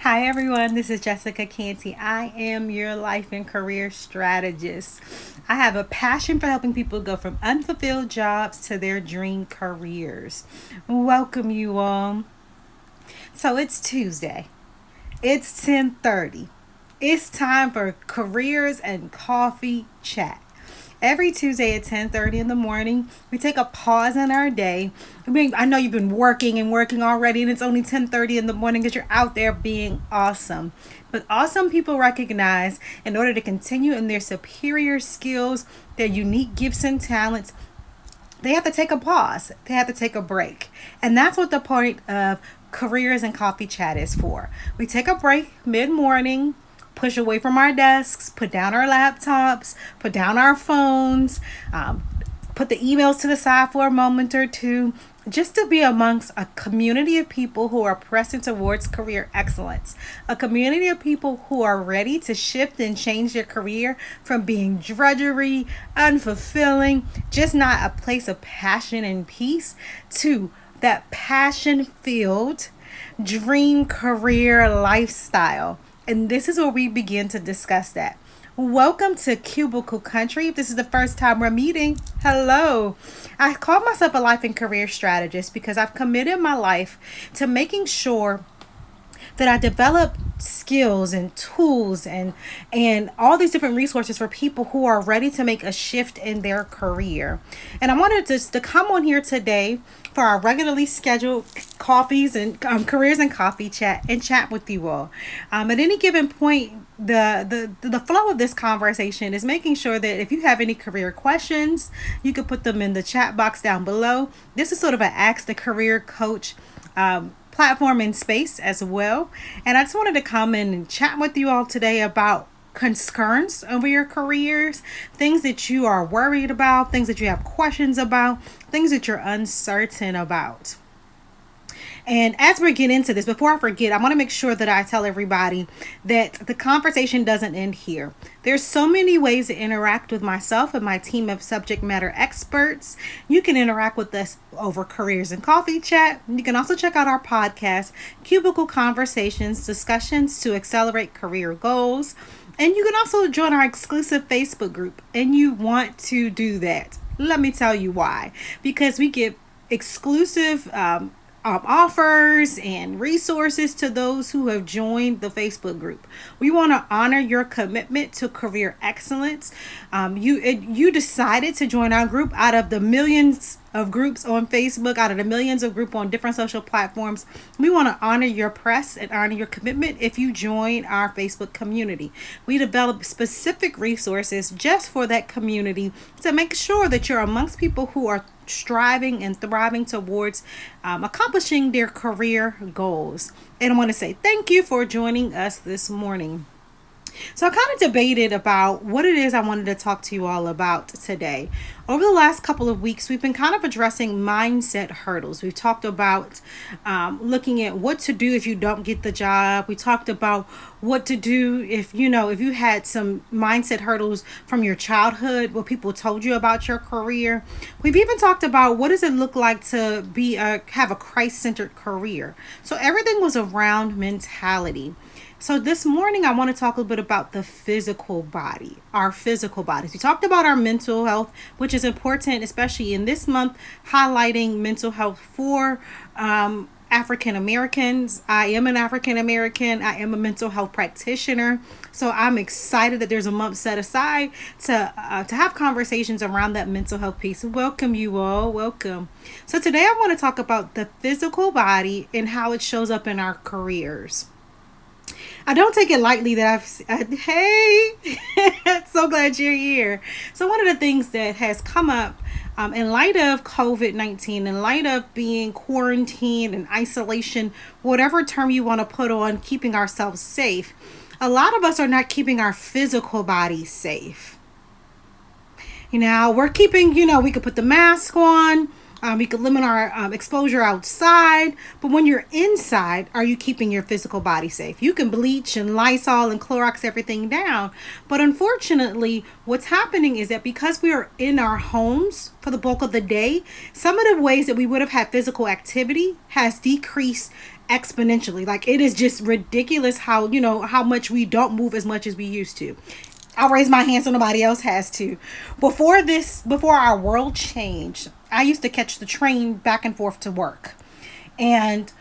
Hi everyone, this is Jessica Canty. I am your life and career strategist. I have a passion for helping people go from unfulfilled jobs to their dream careers. Welcome you all. So it's Tuesday. It's 10:30. It's time for careers and coffee chat. Every Tuesday at 10:30 in the morning, we take a pause in our day. I know you've been working and working already, and it's only 10:30 in the morning because you're out there being awesome. But awesome people recognize in order to continue in their superior skills, their unique gifts and talents, they have to take a pause. They have to take a break. And that's what the point of careers and coffee chat is for. We take a break mid-morning, push away from our desks, put down our laptops, put down our phones, put the emails to the side for a moment or two, just to be amongst a community of people who are pressing towards career excellence, a community of people who are ready to shift and change their career from being drudgery, unfulfilling, just not a place of passion and peace, to that passion filled dream career lifestyle. And this is where we begin to discuss that. Welcome to Cubicle Country. If this is the first time we're meeting, hello. I call myself a life and career strategist because I've committed my life to making sure that I develop skills and tools and all these different resources for people who are ready to make a shift in their career. And I wanted to come on here today for our regularly scheduled coffees and careers and coffee chat and chat with you all. At any given point, the flow of this conversation is making sure that if you have any career questions, you can put them in the chat box down below. This is sort of an Ask the Career Coach platform and space as well. And I just wanted to come in and chat with you all today about concerns over your careers, things that you are worried about, things that you have questions about, things that you're uncertain about. And as we get into this, before I forget, I want to make sure that I tell everybody that the conversation doesn't end here. There's so many ways to interact with myself and my team of subject matter experts. You can interact with us over Careers and Coffee Chat. You can also check out our podcast, Cubicle Conversations, Discussions to Accelerate Career Goals. And you can also join our exclusive Facebook group. And you want to do that. Let me tell you why. Because we give exclusive offers and resources to those who have joined the Facebook group. We want to honor your commitment to career excellence. You decided to join our group out of the millions of groups on Facebook, out of the millions of groups on different social platforms. We want to honor your press and honor your commitment if you join our Facebook community. We develop specific resources just for that community to make sure that you're amongst people who are striving and thriving towards accomplishing their career goals. And I want to say thank you for joining us this morning. So I kind of debated about what it is I wanted to talk to you all about today. Over the last couple of weeks, we've been kind of addressing mindset hurdles. We've talked about looking at what to do if you don't get the job. We talked about what to do if you had some mindset hurdles from your childhood, what people told you about your career. We've even talked about what does it look like to have a Christ-centered career. So everything was around mentality. So this morning, I want to talk a little bit about the physical body, our physical bodies. We talked about our mental health, which is important, especially in this month, highlighting mental health for African Americans. I am an African American. I am a mental health practitioner. So I'm excited that there's a month set aside to have conversations around that mental health piece. Welcome you all. Welcome. So today I want to talk about the physical body and how it shows up in our careers. I don't take it lightly that hey, so glad you're here. So one of the things that has come up in light of COVID-19, in light of being quarantined and isolation, whatever term you want to put on keeping ourselves safe, a lot of us are not keeping our physical bodies safe. We're keeping, we could put the mask on. We could limit our exposure outside. But when you're inside, are you keeping your physical body safe? You can bleach and Lysol and Clorox everything down. But unfortunately, what's happening is that because we are in our homes for the bulk of the day, some of the ways that we would have had physical activity has decreased exponentially. Like, it is just ridiculous how, how much we don't move as much as we used to. I'll raise my hand so nobody else has to. Before our world changed, I used to catch the train back and forth to work. And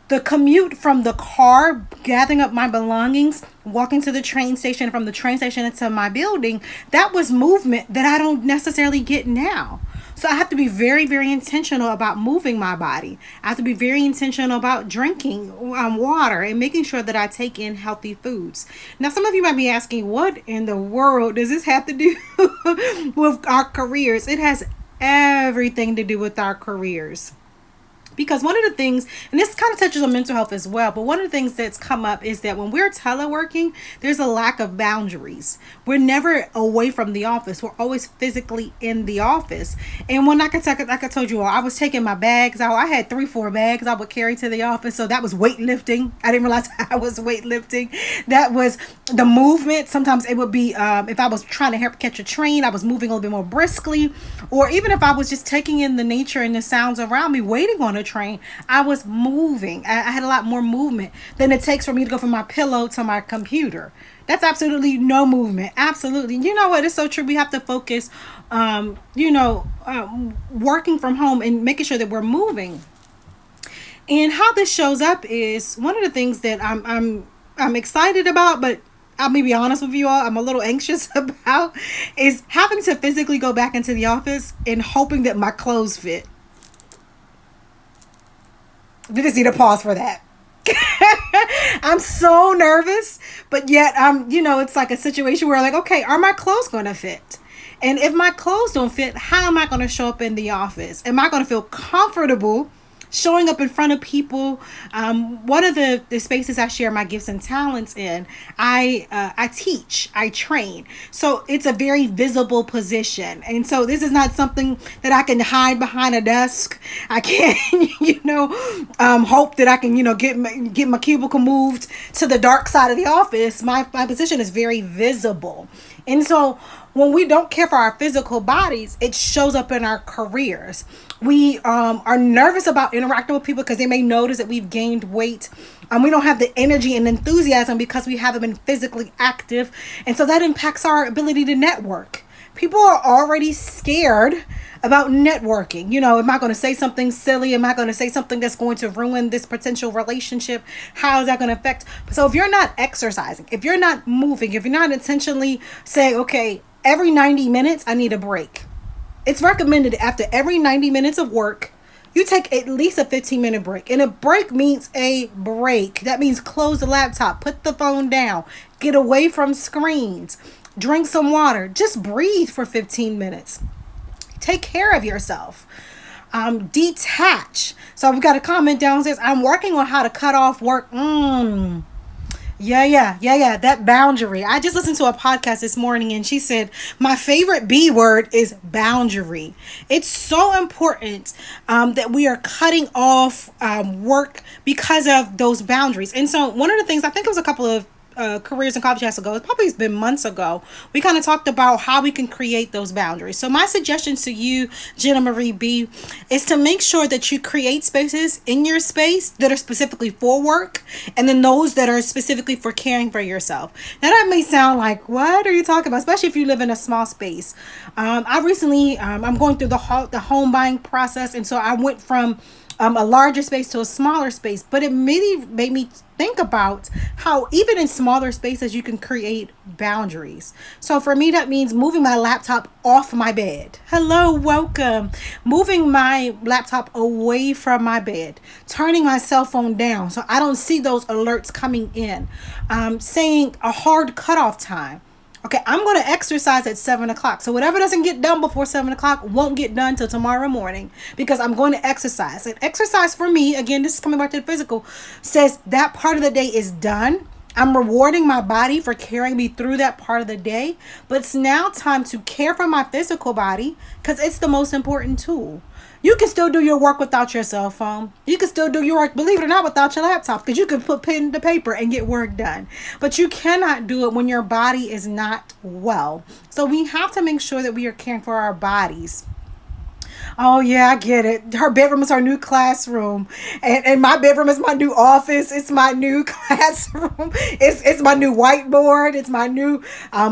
the commute from the car, gathering up my belongings, walking to the train station, from the train station into my building, that was movement that I don't necessarily get now. So I have to be very, very intentional about moving my body. I have to be very intentional about drinking water and making sure that I take in healthy foods. Now, some of you might be asking, what in the world does this have to do with our careers? It has everything to do with our careers. Because one of the things, and this kind of touches on mental health as well, but one of the things that's come up is that when we're teleworking, there's a lack of boundaries. We're never away from the office. We're always physically in the office. And when like I told you all, I was taking my bags out. I had 3-4 bags I would carry to the office. So that was weightlifting. I didn't realize I was weightlifting. That was the movement. Sometimes it would be, if I was trying to help catch a train, I was moving a little bit more briskly. Or even if I was just taking in the nature and the sounds around me, waiting on a train, I was moving. I had a lot more movement than it takes for me to go from my pillow to my computer. That's absolutely no movement. Absolutely. You know what? It's so true. We have to focus, working from home and making sure that we're moving. And how this shows up is one of the things that I'm excited about, but I'll be honest with you all, I'm a little anxious about, is having to physically go back into the office and hoping that my clothes fit. We just need a pause for that. I'm so nervous, but yet it's like a situation where like, okay, are my clothes going to fit? And if my clothes don't fit, how am I going to show up in the office? Am I going to feel comfortable showing up in front of people? One of the spaces I share my gifts and talents in, I teach, I train. So it's a very visible position. And so this is not something that I can hide behind a desk. I can't, hope that I can, get my cubicle moved to the dark side of the office. My position is very visible. And so when we don't care for our physical bodies, it shows up in our careers. We are nervous about interacting with people because they may notice that we've gained weight. We don't have the energy and enthusiasm because we haven't been physically active. And so that impacts our ability to network. People are already scared about networking. Am I going to say something silly? Am I going to say something that's going to ruin this potential relationship? How is that going to affect? So if you're not exercising, if you're not moving, if you're not intentionally saying, okay, every 90 minutes, I need a break. It's recommended after every 90 minutes of work, you take at least a 15-minute break. And a break means a break. That means close the laptop, put the phone down, get away from screens, drink some water, just breathe for 15 minutes. Take care of yourself. Detach. So we've got a comment downstairs. I'm working on how to cut off work. Yeah. That boundary. I just listened to a podcast this morning and she said, my favorite B word is boundary. It's so important that we are cutting off work because of those boundaries. And so one of the things, I think it was a couple of careers and coffee chats ago, it's probably been months ago, we kind of talked about how we can create those boundaries. So my suggestion to you, Jenna Marie B, is to make sure that you create spaces in your space that are specifically for work, and then those that are specifically for caring for yourself. Now that may sound like, what are you talking about? Especially if you live in a small space. I recently, I'm going through the home buying process, and so I went from a larger space to a smaller space, but it really made me think about how even in smaller spaces you can create boundaries. So for me, that means moving my laptop off my bed. Hello, welcome. Moving my laptop away from my bed, turning my cell phone down so I don't see those alerts coming in, saying a hard cutoff time. Okay, I'm going to exercise at 7 o'clock. So whatever doesn't get done before 7 o'clock won't get done till tomorrow morning because I'm going to exercise. And exercise for me, again, this is coming back to the physical, says that part of the day is done. I'm rewarding my body for carrying me through that part of the day. But it's now time to care for my physical body because it's the most important tool. You can still do your work without your cell phone. You can still do your work, believe it or not, without your laptop because you can put pen to paper and get work done. But you cannot do it when your body is not well. So we have to make sure that we are caring for our bodies. Oh yeah, I get it. Her bedroom is her new classroom, and my bedroom is my new office. It's my new classroom. It's my new whiteboard. It's my new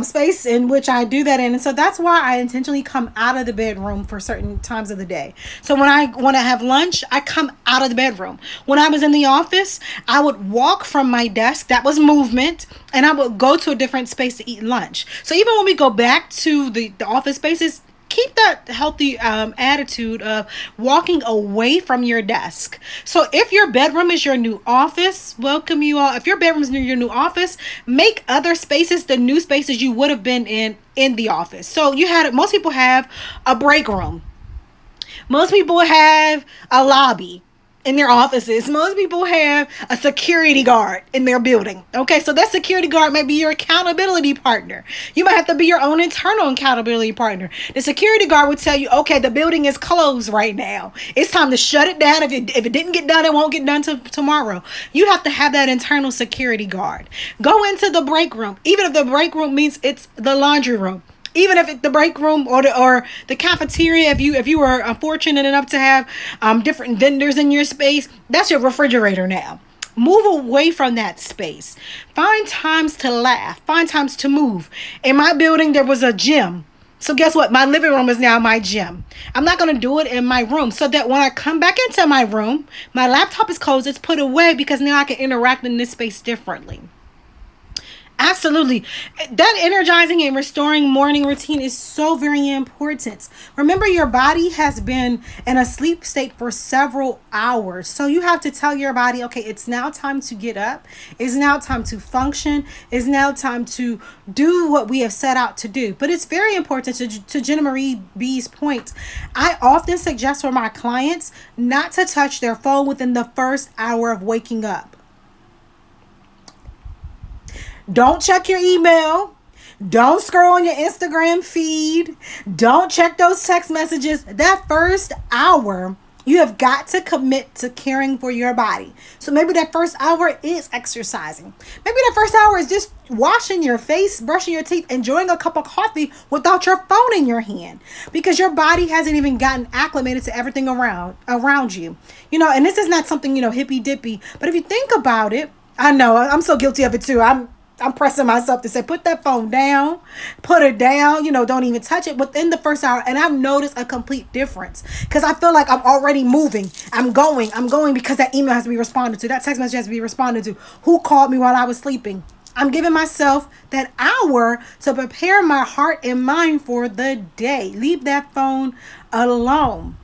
space in which I do that in, and so that's why I intentionally come out of the bedroom for certain times of the day. So when I want to have lunch, I come out of the bedroom. When I was in the office, I would walk from my desk. That was movement, and I would go to a different space to eat lunch. So even when we go back to the office spaces, keep that healthy attitude of walking away from your desk. So if your bedroom is your new office, welcome you all. If your bedroom is your new office, make other spaces the new spaces you would have been in the office. So most people have a break room. Most people have a lobby in their offices. Most people have a security guard in their building. Okay, so that security guard might be your accountability partner. You might have to be your own internal accountability partner. The security guard would tell you, okay, the building is closed right now. It's time to shut it down. If it didn't get done, it won't get done till tomorrow. You have to have that internal security guard. Go into the break room, even if the break room means it's the laundry room. Even if it's the break room or the cafeteria, if you were fortunate enough to have different vendors in your space, that's your refrigerator now. Move away from that space. Find times to laugh. Find times to move. In my building, there was a gym. So guess what? My living room is now my gym. I'm not going to do it in my room, so that when I come back into my room, my laptop is closed, it's put away, because now I can interact in this space differently. Absolutely. That energizing and restoring morning routine is so very important. Remember, your body has been in a sleep state for several hours. So you have to tell your body, okay, it's now time to get up. It's now time to function. It's now time to do what we have set out to do. But it's very important to Jenna Marie B's point. I often suggest for my clients not to touch their phone within the first hour of waking up. Don't check your email. Don't scroll on your Instagram feed. Don't check those text messages. That first hour, you have got to commit to caring for your body. So maybe that first hour is exercising. Maybe that first hour is just washing your face, brushing your teeth, enjoying a cup of coffee without your phone in your hand, because your body hasn't even gotten acclimated to everything around you. And this is not something, hippy dippy, but if you think about it, I know I'm so guilty of it too. I'm pressing myself to say, put that phone down, put it down, don't even touch it within the first hour. And I've noticed a complete difference, because I feel like I'm already moving. I'm going because that email has to be responded to. That text message has to be responded to. Who called me while I was sleeping? I'm giving myself that hour to prepare my heart and mind for the day. Leave that phone alone.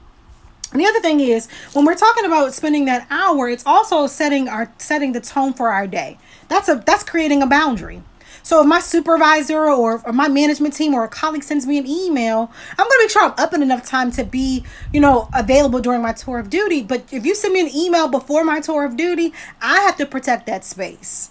And the other thing is, when we're talking about spending that hour, it's also setting the tone for our day. That's creating a boundary. So if my supervisor or my management team or a colleague sends me an email, I'm going to make sure I'm up in enough time to be, available during my tour of duty. But if you send me an email before my tour of duty, I have to protect that space.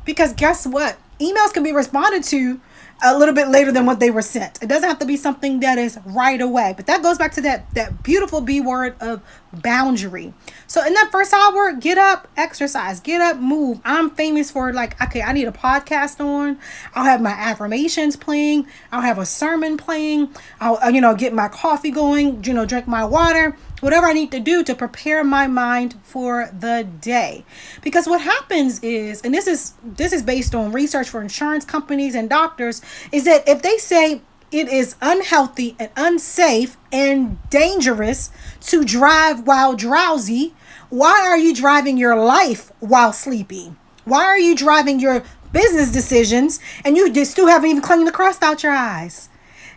Because guess what? Emails can be responded to a little bit later than what they were sent. It doesn't have to be something that is right away. But that goes back to that beautiful B word of boundary. So in that first hour, get up, exercise, get up, move. I'm famous for okay, I need a podcast on. I'll have my affirmations playing. I'll have a sermon playing. I'll get my coffee going, drink my water. Whatever I need to do to prepare my mind for the day. Because what happens is, and this is based on research for insurance companies and doctors, is that if they say it is unhealthy and unsafe and dangerous to drive while drowsy, why are you driving your life while sleepy? Why are you driving your business decisions and you just still haven't even cleaned the crust out your eyes?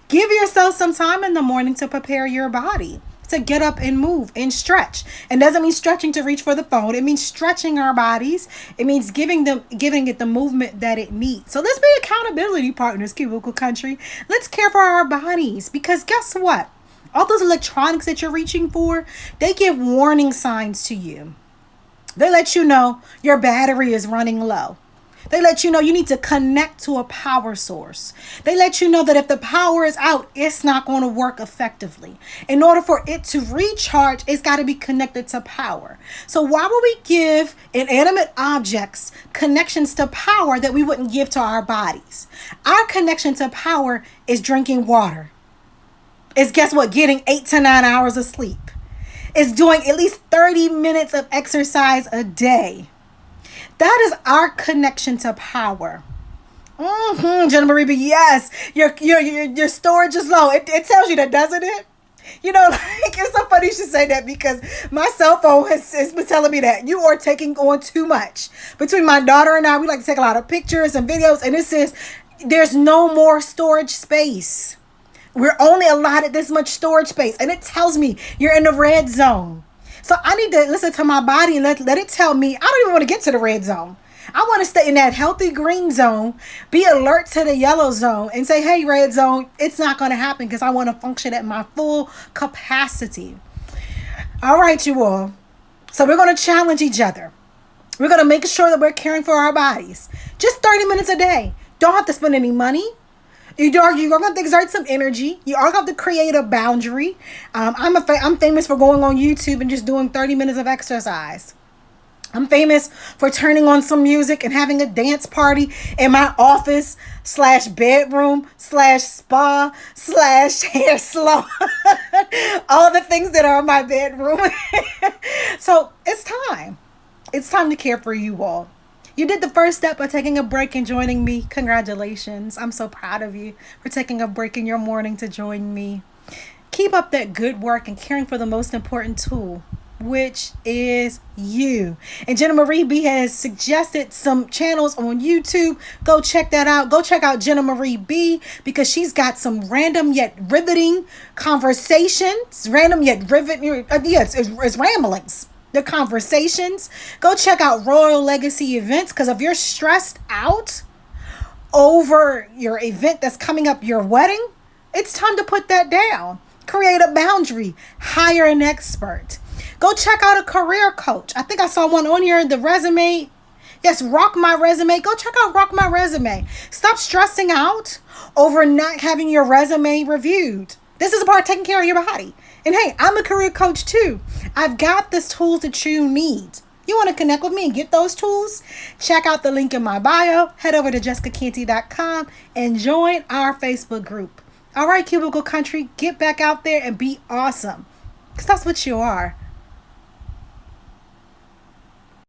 Give yourself some time in the morning to prepare your body, to get up and move and stretch. And doesn't mean stretching to reach for the phone. It means stretching our bodies. It means giving it the movement that it needs. So let's be accountability partners, Cubicle Country. Let's care for our bodies, because guess what? All those electronics that you're reaching for, they give warning signs to you. They let you know your battery is running low. They let you know you need to connect to a power source. They let you know that if the power is out, it's not going to work effectively. In order for it to recharge, it's got to be connected to power. So why would we give inanimate objects connections to power that we wouldn't give to our bodies? Our connection to power is drinking water. It's guess what? Getting 8 to 9 hours of sleep. It's doing at least 30 minutes of exercise a day. That is our connection to power. Jenna Marie B, yes, your storage is low. It tells you that, doesn't it? You know, like, it's so funny you should say that, because my cell phone has been telling me that you are taking on too much. Between my daughter and I, we like to take a lot of pictures and videos, and it says there's no more storage space. We're only allotted this much storage space, and it tells me you're in the red zone. So I need to listen to my body and let it tell me I don't even want to get to the red zone. I want to stay in that healthy green zone, be alert to the yellow zone, and say, hey, red zone, it's not going to happen, because I want to function at my full capacity. All right, you all. So we're going to challenge each other. We're going to make sure that we're caring for our bodies. Just 30 minutes a day. Don't have to spend any money. You're going to have to exert some energy. You are going to have to create a boundary. I'm famous for going on YouTube and just doing 30 minutes of exercise. I'm famous for turning on some music and having a dance party in my office / bedroom / spa / hair salon. All the things that are in my bedroom. So it's time. It's time to care for you all. You did the first step by taking a break and joining me. Congratulations. I'm so proud of you for taking a break in your morning to join me. Keep up that good work and caring for the most important tool, which is you. And Jenna Marie B has suggested some channels on YouTube. Go check that out. Go check out Jenna Marie B, because she's got some random yet riveting conversations. Random yet riveting. Yes, it's ramblings. The conversations. Go check out Royal Legacy Events, because if you're stressed out over your event that's coming up, your wedding, it's time to put that down. Create a boundary. Hire an expert. Go check out a career coach. I think I saw one on here, the resume. Yes, Rock My Resume. Go check out Rock My Resume. Stop stressing out over not having your resume reviewed. This is a part of taking care of your body. And hey, I'm a career coach too. I've got the tools that you need. You want to connect with me and get those tools? Check out the link in my bio. Head over to jessicacanty.com and join our Facebook group. All right, Cubicle Country, get back out there and be awesome, because that's what you are.